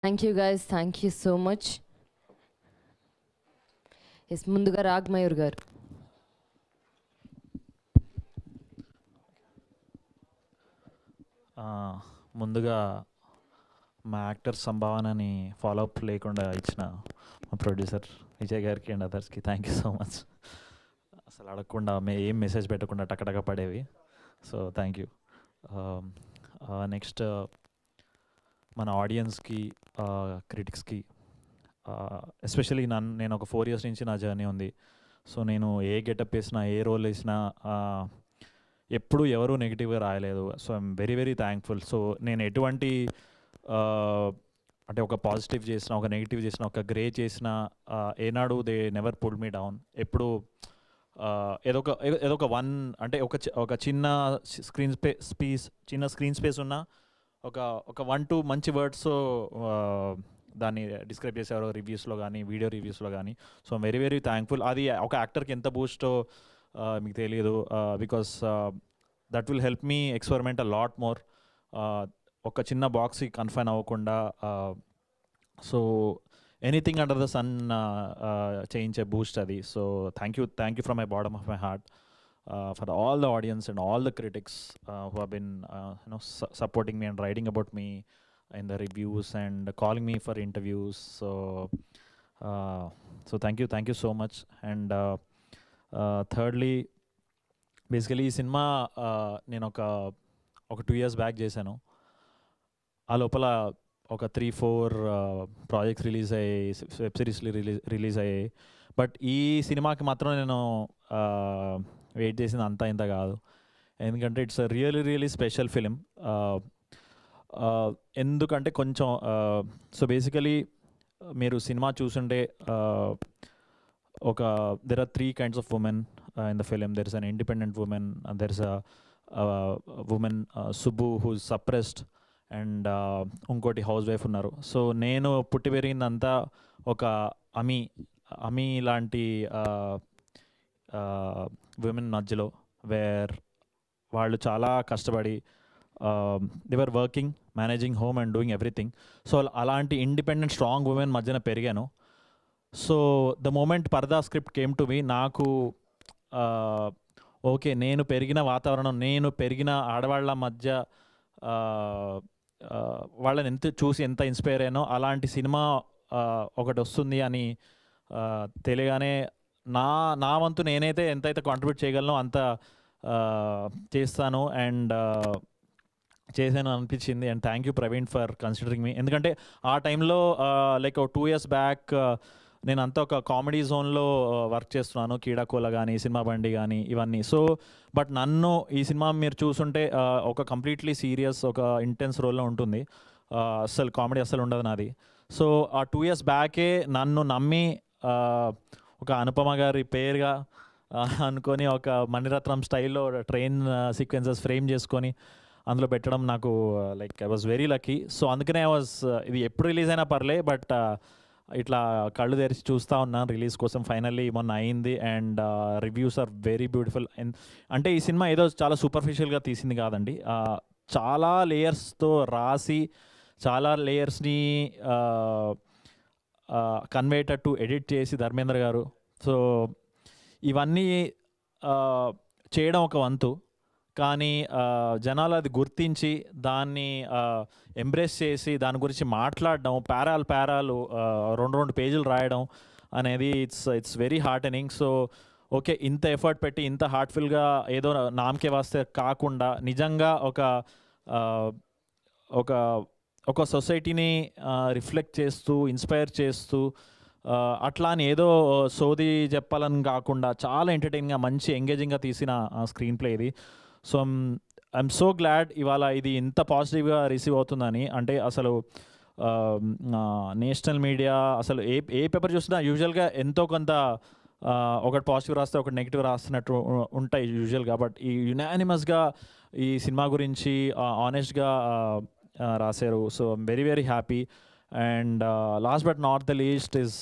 Thank you guys, thank you so much. Yes, ముందుగా రాగ్మయూర్ గారు. ముందుగా మా యాక్టర్ సంభావనని ఫాలోఅప్ లేకుండా ఇచ్చిన మా ప్రొడ్యూసర్ విజయ్ గారికి అండ్ అదర్స్కి థ్యాంక్ యూ సో మచ్. అసలు అడగకుండా ఏం మెసేజ్ పెట్టకుండా టకటక పడేవి. So thank you. నెక్స్ట్ మన ఆడియన్స్కి, క్రిటిక్స్కి, ఎస్పెషలీ నేను ఒక 4 years నుంచి నా జర్నీ ఉంది. సో నేను ఏ గెటప్ వేసినా, ఏ రోల్ వేసినా ఎప్పుడు ఎవరు నెగిటివ్గా రాయలేదు. So I'm very very thankful. So నేను ఎటువంటి అంటే ఒక పాజిటివ్ చేసిన, ఒక నెగిటివ్ చేసిన, ఒక గ్రే చేసిన, ఏనాడు they never pull me down. ఎప్పుడు ఏదో ఒక అంటే ఒక చిన్న స్క్రీన్ స్పేస్ ఉన్న ఒక 1-2 మంచి వర్డ్స్ దాన్ని డిస్క్రైబ్ చేసేవారు రివ్యూస్లో కానీ, వీడియో రివ్యూస్లో కానీ. So very very thankful. అది ఒక యాక్టర్కి ఎంత బూస్టో మీకు తెలియదు. Because that will help me experiment a lot more. ఒక చిన్న బాక్స్కి కన్ఫైన్ అవ్వకుండా, so anything under the sun చేయించే బూస్ట్ అది. So thank you from my bottom of my heart for all the audience and all the critics who have been supporting me and writing about me in the reviews and calling me for interviews. So thank you so much. And thirdly, basically ఈ cinema నేను ఒక 2 years back చేశాను. ఆ లోపల ఒక 3-4 projects release అయ్యాయి, web సిరీస్లు release అయ్యాయి. బట్ ఈ సినిమాకి మాత్రం నేను వెయిట్ చేసింది అంతా ఇంత కాదు. ఎందుకంటే ఇట్స్ రియలీ స్పెషల్ ఫిలిం. ఎందుకంటే కొంచెం సో బేసికలీ మీరు సినిమా చూసుంటే there are 3 kinds of women in the film. There is an independent woman, and there is a woman Subbu who is suppressed, and ఇంకోటి హౌస్ వైఫ్ ఉన్నారు. So నేను పుట్టి పెరిగిందంతా ఒక అమీ లాంటి విమెన్ మధ్యలో, వేర్ వాళ్ళు చాలా కష్టపడి they were working, managing home and doing everything. So అలాంటి ఇండిపెండెంట్ స్ట్రాంగ్ ఉమెన్ మధ్యన పెరిగాను. So the moment Paradha script came to me, నాకు ఓకే నేను పెరిగిన వాతావరణం, నేను పెరిగిన ఆడవాళ్ళ మధ్య వాళ్ళని చూసి ఎంత ఇన్స్పైర్ అయ్యానో అలాంటి సినిమా ఒకటి వస్తుంది అని తెలియగానే నా వంతు నేనైతే ఎంతైతే కాంట్రిబ్యూట్ చేయగలనో అంత చేస్తాను అండ్ చేశాను అనిపించింది. And thank you Praveen for considering మీ. ఎందుకంటే ఆ టైంలో లైక్ 2 years బ్యాక్ నేను అంతా ఒక కామెడీ జోన్లో వర్క్ చేస్తున్నాను, కీడాకోల కానీ, సినిమా బండి కానీ ఇవన్నీ. సో బట్ నన్ను ఈ సినిమా మీరు చూసుంటే ఒక కంప్లీట్లీ సీరియస్, ఒక ఇంటెన్స్ రోల్లో ఉంటుంది. అసలు కామెడీ అసలు ఉండదు నాది. సో ఆ 2 years బ్యాకే నన్ను నమ్మి ఒక అనుపమ గారి పేరుగా అనుకొని ఒక మణిరత్నం స్టైల్లో ట్రైన్ సీక్వెన్సెస్ ఫ్రేమ్ చేసుకొని అందులో పెట్టడం నాకు like I was very lucky. So అందుకనే ఇది ఎప్పుడు రిలీజ్ అయినా పర్లే, బట్ ఇట్లా కళ్ళు తెరిచి చూస్తూ ఉన్నాను రిలీజ్ కోసం. ఫైనల్లీ మొన్న అయింది and reviews are very beautiful. అంటే ఈ సినిమా ఏదో చాలా సూపర్ఫిషియల్గా తీసింది కాదండి, చాలా లేయర్స్తో రాసి, చాలా లేయర్స్ని కన్వేటెడ్ ఎడిట్ చేసి ధర్మేంద్ర గారు. సో ఇవన్నీ చేయడం ఒక వంతు, కానీ జనాలు అది గుర్తించి దాన్ని ఎంబ్రేస్ చేసి దాని గురించి మాట్లాడడం, పారాలు 2 పేజీలు రాయడం అనేది ఇట్స్ వెరీ హార్టెనింగ్. సో ఓకే, ఇంత ఎఫర్ట్ పెట్టి ఇంత హార్ట్ఫుల్గా ఏదో నామకే వాస్తే కాకుండా నిజంగా ఒక సొసైటీని రిఫ్లెక్ట్ చేస్తూ, ఇన్స్పైర్ చేస్తూ, అట్లా అని ఏదో సోది చెప్పాలని కాకుండా చాలా ఎంటర్టైనింగ్గా, మంచి ఎంగేజింగ్గా తీసిన స్క్రీన్ ప్లే ఇది. సో ఐఎమ్ సో గ్లాడ్ ఇవాళ ఇది ఇంత పాజిటివ్గా రిసీవ్ అవుతుందని. అంటే అసలు నేషనల్ మీడియా అసలు ఏ పేపర్ చూసినా యూజువల్గా ఎంతో కొంత ఒకటి పాజిటివ్ రాస్తే ఒకటి నెగిటివ్ రాస్తున్నట్టు ఉంటాయి యూజువల్గా. బట్ ఈ యునానిమస్గా ఈ సినిమా గురించి ఆనెస్ట్గా రాశారు. So I'm very very happy. And last but not the least is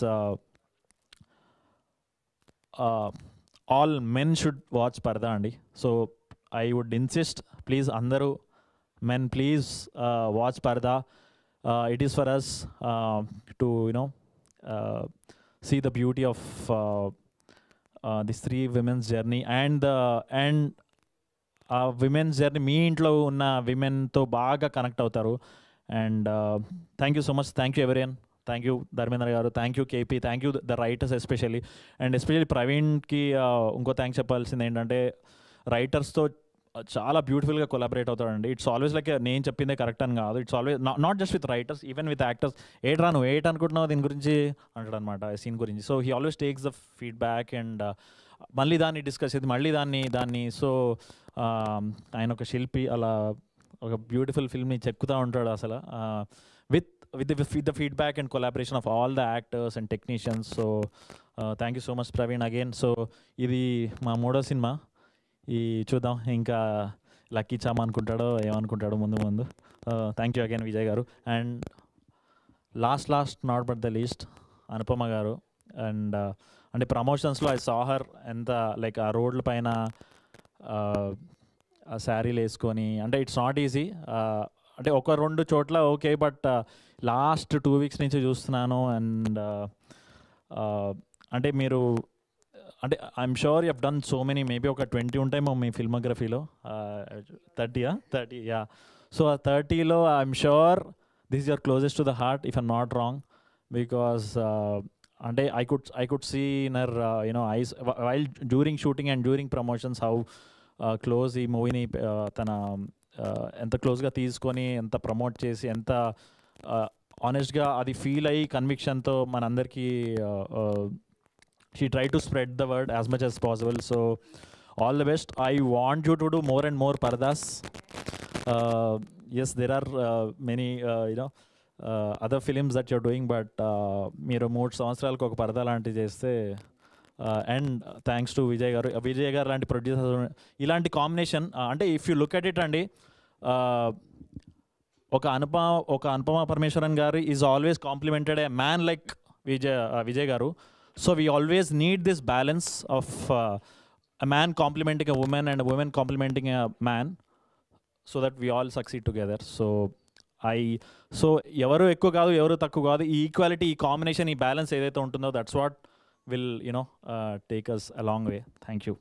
all men should watch Paradha అండి. So I would insist, please అందరూ men please watch Paradha. it is for us to uh, see the beauty of this three women's journey and ఆ women's journey మీ ఇంట్లో ఉన్న విమెన్తో బాగా connect అవుతారు. And thank you so much. Thank you everyone. Thank you Dharmendra garu. Thank you KP. Thank you the writers especially. And especially ప్రవీణ్కి ఇంకో thanks చెప్పాల్సింది ఏంటంటే రైటర్స్తో చాలా బ్యూటిఫుల్గా కొలాబరేట్ అవుతాడండి. ఇట్స్ ఆల్వేస్ లైక్ నేను చెప్పిందే కరెక్ట్ అని కాదు. It's always not just with writers, even with actors. ఏట్రా నువ్వు ఏట్ అనుకుంటున్నావు దీని గురించి అంటాడు అనమాట, సీన్ గురించి. So he always takes the feedback and మళ్ళీ దాన్ని డిస్కస్ చేసి మళ్ళీ దాన్ని సో ఆయన ఒక శిల్పి, అలా ఒక బ్యూటిఫుల్ ఫిల్మ్ని చెక్కుతూ ఉంటాడు అసలు with the feedback and collaboration of all the actors and technicians. So thank you so much Praveen again. So ఇది మా మూడో సినిమా. ఈ చూద్దాం ఇంకా లక్కీ చామ్ అనుకుంటాడో ఏమనుకుంటాడో ముందు. థ్యాంక్ యూ అగైన్ విజయ్ గారు. And last not but the least Anupama గారు. అండ్ అంటే ప్రమోషన్స్లో ఐ సా హర్ ఎంత లైక్ ఆ రోడ్ల పైన ఆ శారీలు వేసుకొని, అంటే ఇట్స్ నాట్ ఈజీ. అంటే ఒక రెండు చోట్ల ఓకే, బట్ లాస్ట్ 2 weeks నుంచి చూస్తున్నాను. అండ్ అంటే మీరు అంటే I'm sure you have done so many, maybe ఒక 20 ఉంటాయేమో మీ ఫిల్మోగ్రఫీలో. 30 యా. సో ఆ 30లో I'm sure this is your closest to the heart if I'm not wrong, because అంటే I could see in her eyes while during shooting and during promotions how close ఈ మూవీని తన ఎంత క్లోజ్గా తీసుకొని ఎంత ప్రమోట్ చేసి ఎంత ఆనెస్ట్గా అది ఫీల్ అయ్యి కన్విక్షన్తో మనందరికీ she tried to spread the word as much as possible. So all the best. I want you to do more and more pardas. Yes, there are many other films that you're doing, but మీరు 3 సంవత్సరాలకు ఒక పరదా లాంటివి చేస్తే, and thanks to Vijay గారు లాంటి producer, ఇలాంటి combination. అంటే if you look at it అండి, ఒక Anupama Parameswaran garu is always complimented a man like Vijay garu. So we always need this balance of a man complimenting a woman and a woman complimenting a man, so that we all succeed together. So ఎవరు ఎక్కువ కాదు ఎవరు తక్కువ కాదు, ఈ equality, ఈ combination, ఈ balance ఏదైతే ఉంటుందో, that's what will take us a long way. Thank you.